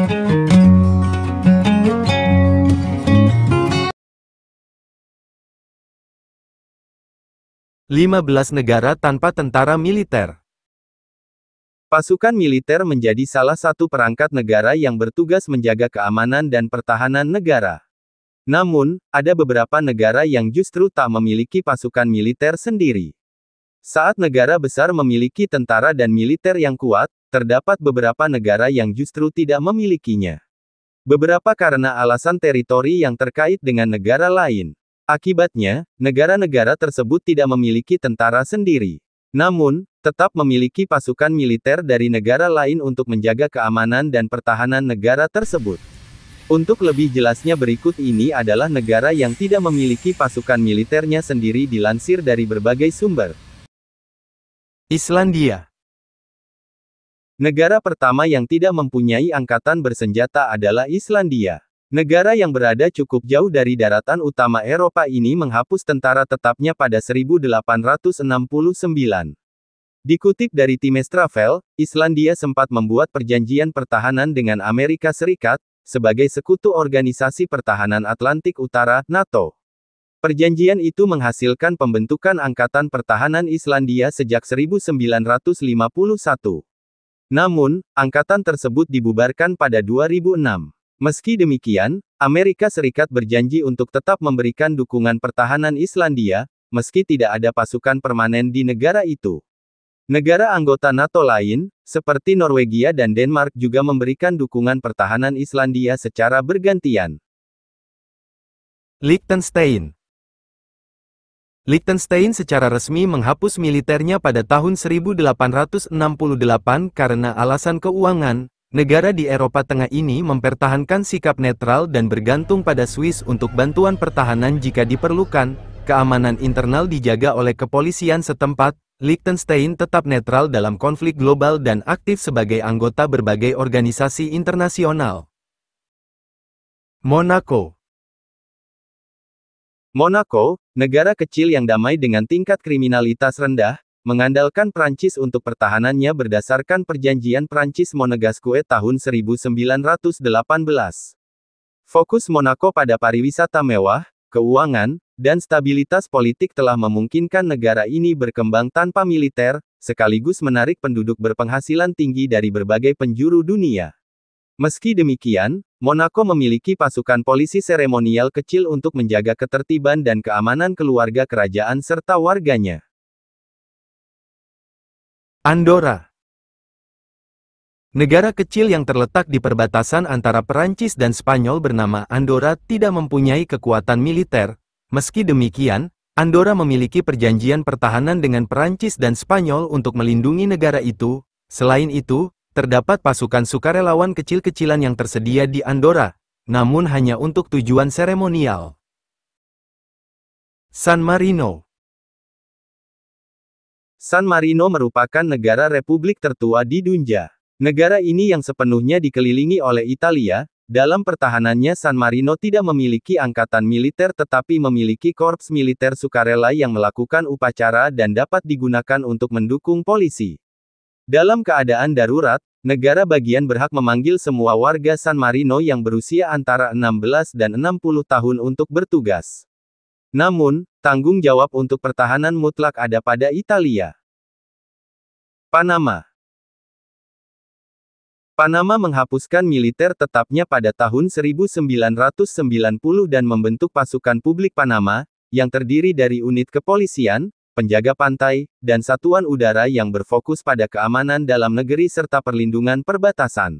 15 negara tanpa tentara militer. Pasukan militer menjadi salah satu perangkat negara yang bertugas menjaga keamanan dan pertahanan negara. Namun, ada beberapa negara yang justru tak memiliki pasukan militer sendiri. Saat negara besar memiliki tentara dan militer yang kuat, terdapat beberapa negara yang justru tidak memilikinya. Beberapa karena alasan teritori yang terkait dengan negara lain. Akibatnya, negara-negara tersebut tidak memiliki tentara sendiri. Namun, tetap memiliki pasukan militer dari negara lain untuk menjaga keamanan dan pertahanan negara tersebut. Untuk lebih jelasnya berikut ini adalah negara yang tidak memiliki pasukan militernya sendiri dilansir dari berbagai sumber. Islandia. Negara pertama yang tidak mempunyai angkatan bersenjata adalah Islandia. Negara yang berada cukup jauh dari daratan utama Eropa ini menghapus tentara tetapnya pada 1869. Dikutip dari Times Travel, Islandia sempat membuat perjanjian pertahanan dengan Amerika Serikat, sebagai sekutu Organisasi Pertahanan Atlantik Utara, NATO. Perjanjian itu menghasilkan pembentukan Angkatan Pertahanan Islandia sejak 1951. Namun, angkatan tersebut dibubarkan pada 2006. Meski demikian, Amerika Serikat berjanji untuk tetap memberikan dukungan pertahanan Islandia, meski tidak ada pasukan permanen di negara itu. Negara anggota NATO lain, seperti Norwegia dan Denmark juga memberikan dukungan pertahanan Islandia secara bergantian. Liechtenstein. Liechtenstein secara resmi menghapus militernya pada tahun 1868 karena alasan keuangan. Negara di Eropa Tengah ini mempertahankan sikap netral dan bergantung pada Swiss untuk bantuan pertahanan jika diperlukan. Keamanan internal dijaga oleh kepolisian setempat. Liechtenstein tetap netral dalam konflik global dan aktif sebagai anggota berbagai organisasi internasional. Monaco. Monaco, negara kecil yang damai dengan tingkat kriminalitas rendah, mengandalkan Prancis untuk pertahanannya berdasarkan perjanjian Prancis-Monegasque tahun 1918. Fokus Monaco pada pariwisata mewah, keuangan, dan stabilitas politik telah memungkinkan negara ini berkembang tanpa militer, sekaligus menarik penduduk berpenghasilan tinggi dari berbagai penjuru dunia. Meski demikian, Monaco memiliki pasukan polisi seremonial kecil untuk menjaga ketertiban dan keamanan keluarga kerajaan serta warganya. Andorra. Negara kecil yang terletak di perbatasan antara Perancis dan Spanyol bernama Andorra tidak mempunyai kekuatan militer. Meski demikian, Andorra memiliki perjanjian pertahanan dengan Perancis dan Spanyol untuk melindungi negara itu. Selain itu, terdapat pasukan sukarelawan kecil-kecilan yang tersedia di Andorra, namun hanya untuk tujuan seremonial. San Marino. San Marino merupakan negara republik tertua di dunia. Negara ini yang sepenuhnya dikelilingi oleh Italia, dalam pertahanannya San Marino tidak memiliki angkatan militer tetapi memiliki korps militer sukarela yang melakukan upacara dan dapat digunakan untuk mendukung polisi. Dalam keadaan darurat, negara bagian berhak memanggil semua warga San Marino yang berusia antara 16 dan 60 tahun untuk bertugas. Namun, tanggung jawab untuk pertahanan mutlak ada pada Italia. Panama. Panama menghapuskan militer tetapnya pada tahun 1990 dan membentuk pasukan publik Panama, yang terdiri dari unit kepolisian, penjaga pantai, dan satuan udara yang berfokus pada keamanan dalam negeri serta perlindungan perbatasan.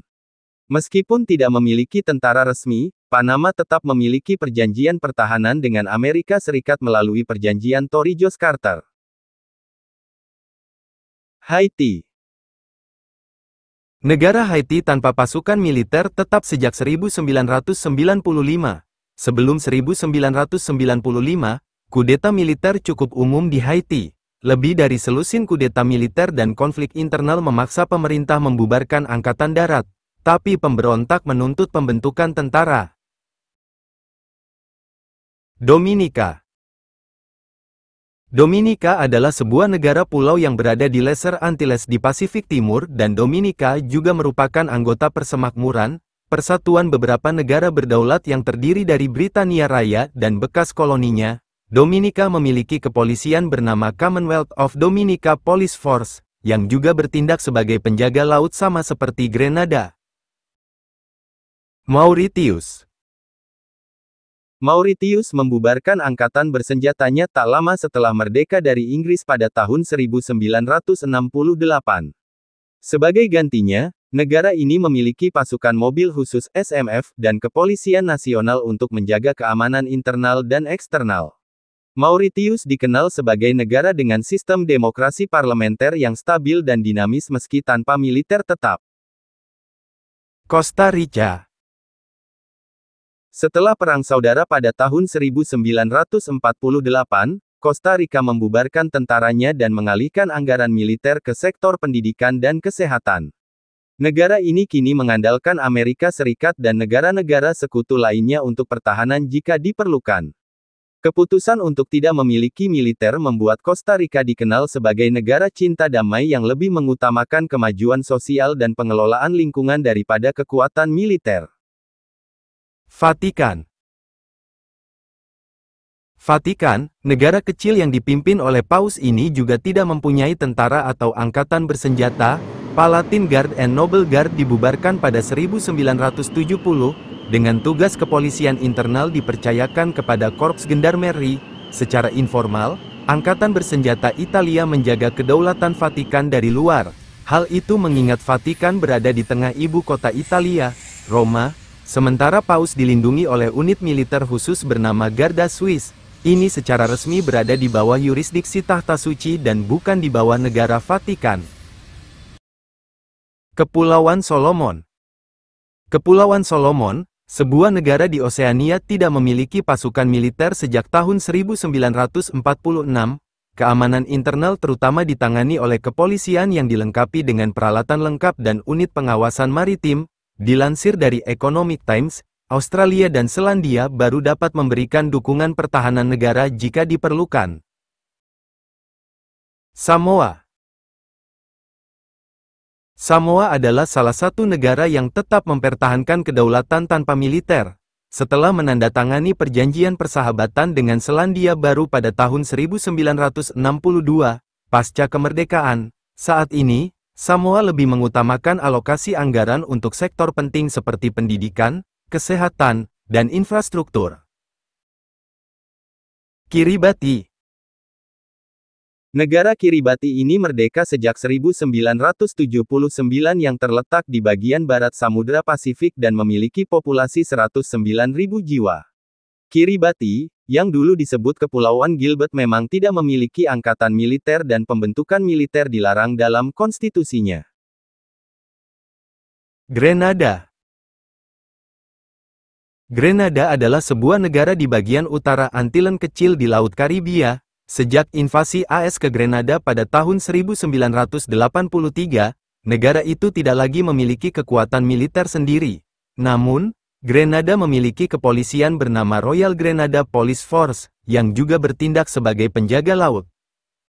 Meskipun tidak memiliki tentara resmi, Panama tetap memiliki perjanjian pertahanan dengan Amerika Serikat melalui perjanjian Torrijos-Carter. Haiti. Negara Haiti tanpa pasukan militer tetap sejak 1995. Sebelum 1995, kudeta militer cukup umum di Haiti. Lebih dari selusin kudeta militer dan konflik internal memaksa pemerintah membubarkan angkatan darat. Tapi pemberontak menuntut pembentukan tentara. Dominika. Dominika adalah sebuah negara pulau yang berada di Lesser Antilles di Pasifik Timur dan Dominika juga merupakan anggota Persemakmuran, persatuan beberapa negara berdaulat yang terdiri dari Britania Raya dan bekas koloninya, Dominika memiliki kepolisian bernama Commonwealth of Dominica Police Force, yang juga bertindak sebagai penjaga laut sama seperti Grenada. Mauritius membubarkan angkatan bersenjatanya tak lama setelah merdeka dari Inggris pada tahun 1968. Sebagai gantinya, negara ini memiliki pasukan mobil khusus SMF dan kepolisian nasional untuk menjaga keamanan internal dan eksternal. Mauritius dikenal sebagai negara dengan sistem demokrasi parlementer yang stabil dan dinamis meski tanpa militer tetap. Costa Rica. Setelah Perang Saudara pada tahun 1948, Costa Rica membubarkan tentaranya dan mengalihkan anggaran militer ke sektor pendidikan dan kesehatan. Negara ini kini mengandalkan Amerika Serikat dan negara-negara sekutu lainnya untuk pertahanan jika diperlukan. Keputusan untuk tidak memiliki militer membuat Costa Rica dikenal sebagai negara cinta damai yang lebih mengutamakan kemajuan sosial dan pengelolaan lingkungan daripada kekuatan militer. Vatikan, negara kecil yang dipimpin oleh Paus ini juga tidak mempunyai tentara atau angkatan bersenjata. Palatine Guard and Noble Guard dibubarkan pada 1970, dengan tugas kepolisian internal dipercayakan kepada Korps Gendarmerie. Secara informal, angkatan bersenjata Italia menjaga kedaulatan Vatikan dari luar. Hal itu mengingat Vatikan berada di tengah ibu kota Italia, Roma. Sementara Paus dilindungi oleh unit militer khusus bernama Garda Swiss. Ini secara resmi berada di bawah yurisdiksi Tahta Suci dan bukan di bawah negara Vatikan. Kepulauan Solomon. Kepulauan Solomon, sebuah negara di Oseania, tidak memiliki pasukan militer sejak tahun 1946. Keamanan internal terutama ditangani oleh kepolisian yang dilengkapi dengan peralatan lengkap dan unit pengawasan maritim. Dilansir dari Economic Times, Australia dan Selandia baru dapat memberikan dukungan pertahanan negara jika diperlukan. Samoa. Samoa adalah salah satu negara yang tetap mempertahankan kedaulatan tanpa militer. Setelah menandatangani perjanjian persahabatan dengan Selandia Baru pada tahun 1962, pasca kemerdekaan, saat ini, Samoa lebih mengutamakan alokasi anggaran untuk sektor penting seperti pendidikan, kesehatan, dan infrastruktur. Kiribati. Negara Kiribati ini merdeka sejak 1979 yang terletak di bagian barat Samudra Pasifik dan memiliki populasi 109.000 jiwa. Kiribati, yang dulu disebut Kepulauan Gilbert, memang tidak memiliki angkatan militer dan pembentukan militer dilarang dalam konstitusinya. Grenada. Grenada adalah sebuah negara di bagian utara Antillen kecil di Laut Karibia. Sejak invasi AS ke Grenada pada tahun 1983, negara itu tidak lagi memiliki kekuatan militer sendiri. Namun, Grenada memiliki kepolisian bernama Royal Grenada Police Force, yang juga bertindak sebagai penjaga laut.